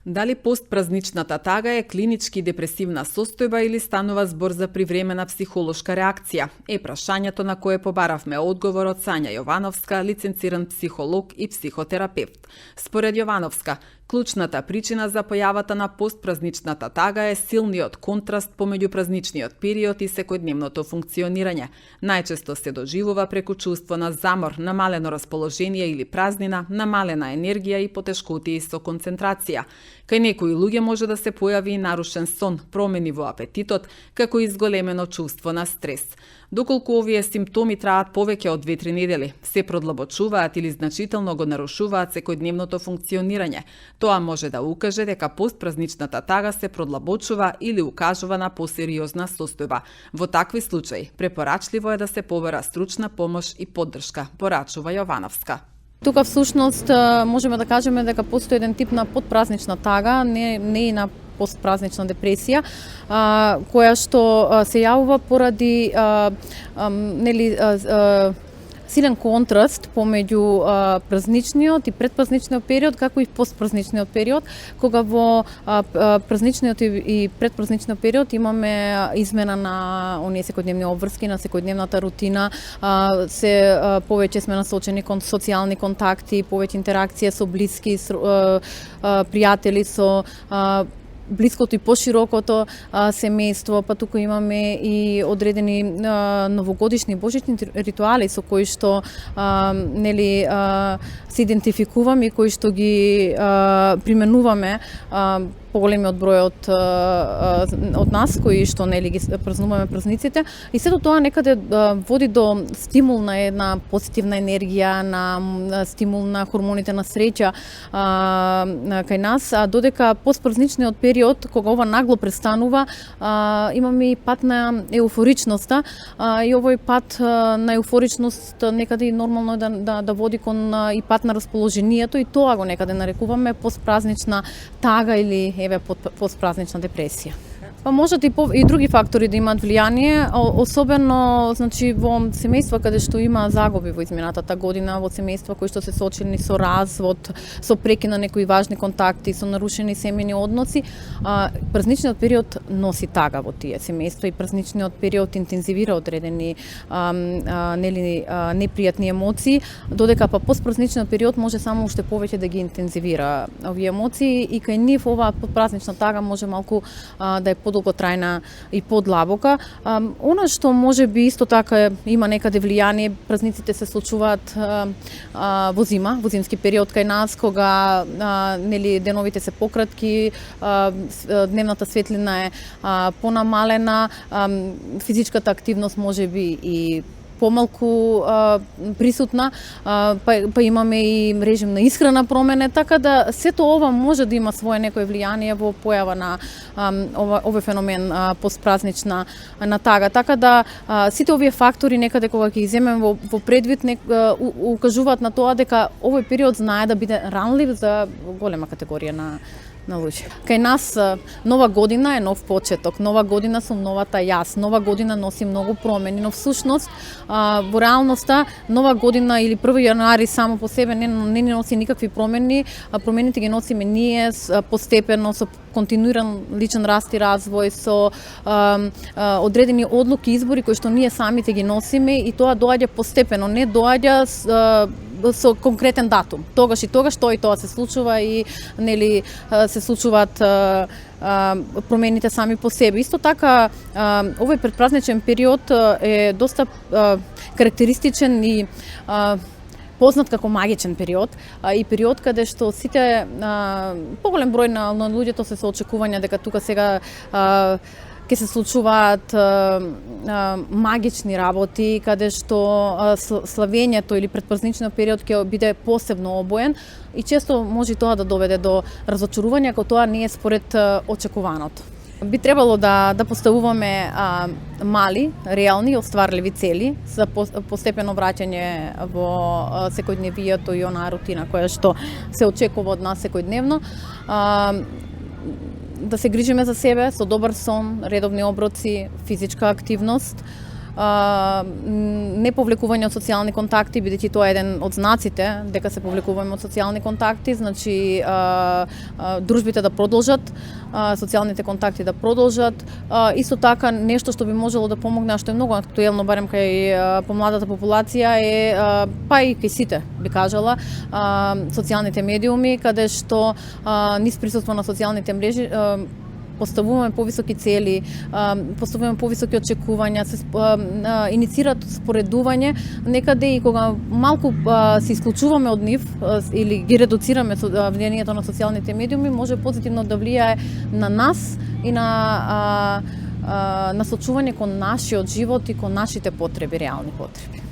Дали постпразничната тага е клинички депресивна состојба или станува збор за привремена психолошка реакција? Е прашањето на кое побаравме одговор од Сања Јовановска, лиценциран психолог и психотерапевт. Според Јовановска, клучната причина за појавата на постпразничната тага е силниот контраст помеѓу празничниот период и секојдневното функционирање. Најчесто се доживува преку чувство на замор, намалено расположение или празнина, намалена енергија и потешкотии со концентрација. Кај некои луѓе може да се појави и нарушен сон, промени во апетитот, како и зголемено чувство на стрес. Доколку овие симптоми траат повеќе од 2-3 недели, се продлабочуваат или значително го нарушуваат секојдневното функционирање, тоа може да укаже дека постпразничната тага се продлабочува или укажува на посериозна состојба. Во такви случаи, препорачливо е да се побара стручна помош и поддршка, порачува Јовановска. Тука всушност можеме да кажеме дека постои еден тип на подпразнична тага, не и на постпразнична депресија, која што се јавува поради силен контраст помеѓу празничниот и предпразничниот период, како и постпразничниот период, кога во празничниот и предпразничниот период имаме измена на оние секојдневни обврски, на секојдневната рутина, повеќе сме насочени кон социјални контакти, повеќе интеракција со блиски, пријатели, со блиското и поширокото семејство, па туку имаме и одредени новогодишни божични ритуали со кои што се идентификуваме и кои што ги применуваме поголемиот број од нас кои што ги празнуваме празниците, и сето тоа некаде води до стимул на една позитивна енергија, на стимул на хормоните на среќа кај нас, додека постпразничниот период, кога ова нагло престанува, имаме и пат на еуфоричноста, и овој пат на еуфоричност некаде нормално е да води кон и пат на расположението, и тоа го некаде нарекуваме постпразнична тага или постпразнична депресија. Па можат и други фактори да имаат влијание, особено во семејства каде што има загуби во изминатата година, во семејства кои што се соочени со развод, со прекин на некои важни контакти, со нарушени семејни односи. Празничниот период носи тага во тие семејства и празничниот период интензивира одредени непријатни емоции, додека па постпразничниот период може само уште повеќе да ги интензивира овие емоции, и кај нив оваа подпразнична тага може малку да е подолготрајна и подлабока. Она што може би исто така има некаде влијание, празниците се случуваат во зима, во зимски период кај нас, кога деновите се пократки, дневната светлина е понамалена, физичката активност може би и помалку присутна, па имаме и режим на исхрана промене, така да сето ова може да има свое некое влијание во појава на овој феномен постпразнична тага. Така да сите овие фактори некаде кога ги земем во предвид укажуваат на тоа дека овој период знае да биде ранлив за голема категорија на луѓе. Кај нас нова година е нов почеток, нова година со новата јас, нова година носи многу промени, но всушност во реалноста нова година или 1 јануари само по себе не носи никакви промени, промените ги носиме ние постепено, со континуиран личен раст и развој, со одредени одлуки и избори кои што ние самите ги носиме, и тоа доаѓа постепено, не доаѓа со конкретен датум. Тогаш и тогаш тоа и тоа се случува, и се случуваат промените сами по себе. Исто така, овој предпразничен период е доста карактеристичен и познат како магичен период, и период каде што сите поголем број на луѓето се со очекувања дека тука сега ќе се случуваат магични работи, каде што славењето или предпразничниот период ќе биде посебно обоен, и често може тоа да доведе до разочарување ако тоа не е според очекуваното. Би требало да поставуваме мали, реални и остварливи цели за постепено враќање во секојдневието и онаа рутина која што се очекува од нас секојдневно. Да се грижиме за себе со добар сон, редовни оброци, физичка активност, не повлекување од социјални контакти, бидејќи тоа е еден од знаците дека се повлекуваме од социјални контакти, значи дружбите да продолжат, социјалните контакти да продолжат. Исто така нешто што би можело да помогне, а што е многу актуелно барем кај помладата популација е па и кај сите би кажала, социјалните медиуми, каде што низ присуство на социјалните мрежи поставуваме повисоки цели, поставуваме повисоки очекувања, се иницираат споредување, некаде и кога малку се исклучуваме од нив или ги редуцираме влијанието на социјалните медиуми, може позитивно да влијае на нас и на насочување кон нашиот живот и кон нашите потреби, реални потреби.